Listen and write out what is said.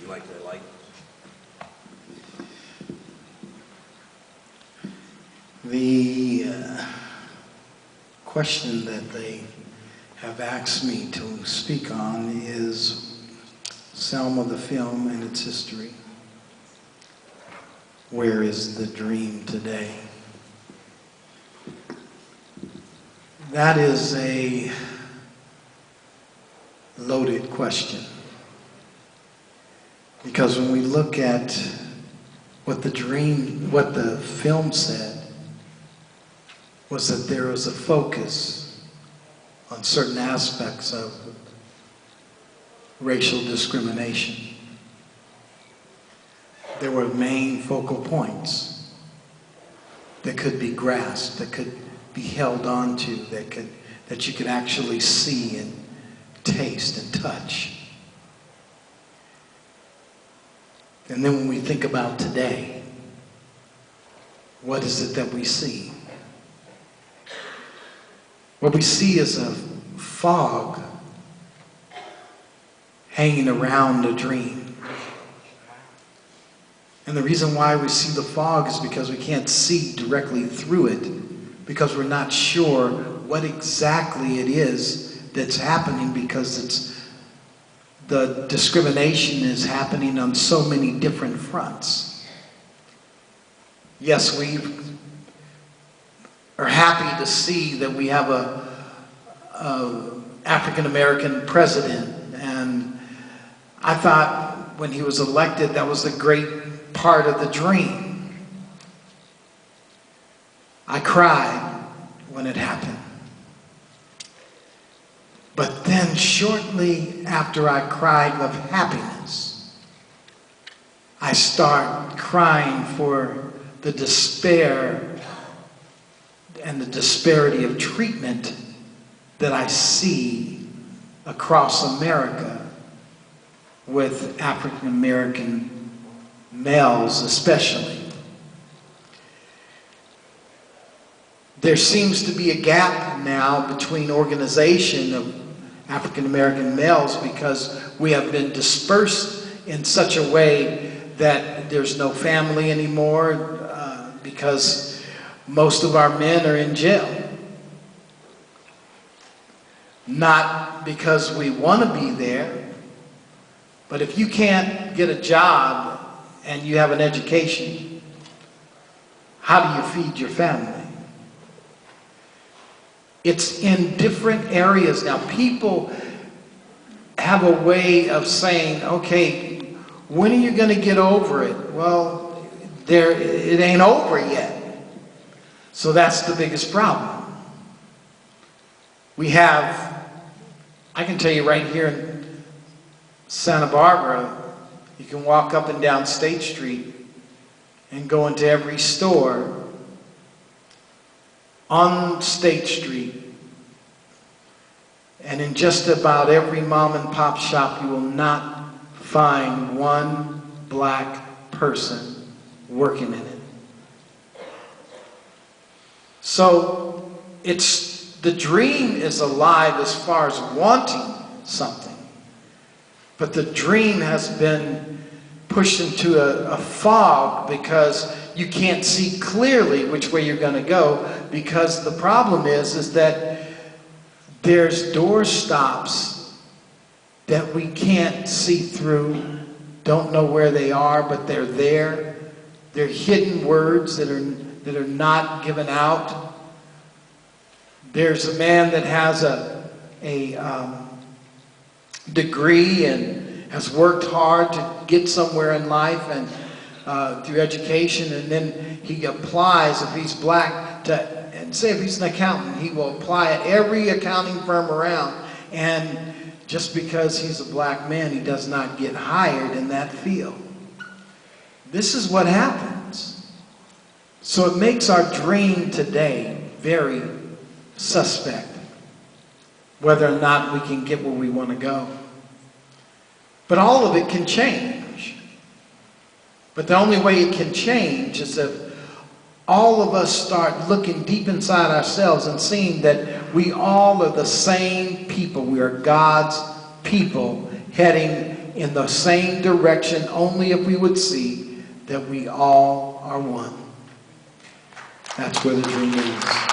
you'd like to enlighten? The question that they have asked me to speak on is Selma the film and its history. Where is the dream today? That is a loaded question. Because when we look at what the film said, was that there was a focus on certain aspects of racial discrimination. There were main focal points that could be grasped, that could be held onto, that you could actually see and taste and touch. And then when we think about today, what is it that we see? What we see is a fog hanging around a dream. And the reason why we see the fog is because we can't see directly through it, because we're not sure what exactly it is that's happening, because the discrimination is happening on so many different fronts. Yes, we are happy to see that we have a African-American president, and I thought when he was elected that was a great part of the dream. I cried when it happened. But then shortly after I cried of happiness, I start crying for the despair and the disparity of treatment that I see across America with African American males especially. There seems to be a gap now between organization of African American males, because we have been dispersed in such a way that there's no family anymore, because most of our men are in jail. Not because we want to be there, but if you can't get a job and you have an education, how do you feed your family? It's in different areas now. People have a way of saying, okay, when are you going to get over it? Well, it ain't over yet. So that's the biggest problem. We have, I can tell you right here in Santa Barbara, you can walk up and down State Street and go into every store on State Street, and in just about every mom and pop shop you will not find one black person working in it. So the dream is alive as far as wanting something, but the dream has been pushed into a fog because you can't see clearly which way you're going to go, because the problem is that there's door stops that we can't see through, don't know where they are, but they're there. They're hidden words that are not given out. There's a man that has a degree and has worked hard to get somewhere in life and through education, and then he applies, if he's black, and say if he's an accountant, he will apply at every accounting firm around, and just because he's a black man, he does not get hired in that field. This is what happens. So it makes our dream today very suspect, whether or not we can get where we want to go. But all of it can change. But the only way it can change is if all of us start looking deep inside ourselves and seeing that we all are the same people. We are God's people heading in the same direction only if we would see that we all are one. That's where the dream is.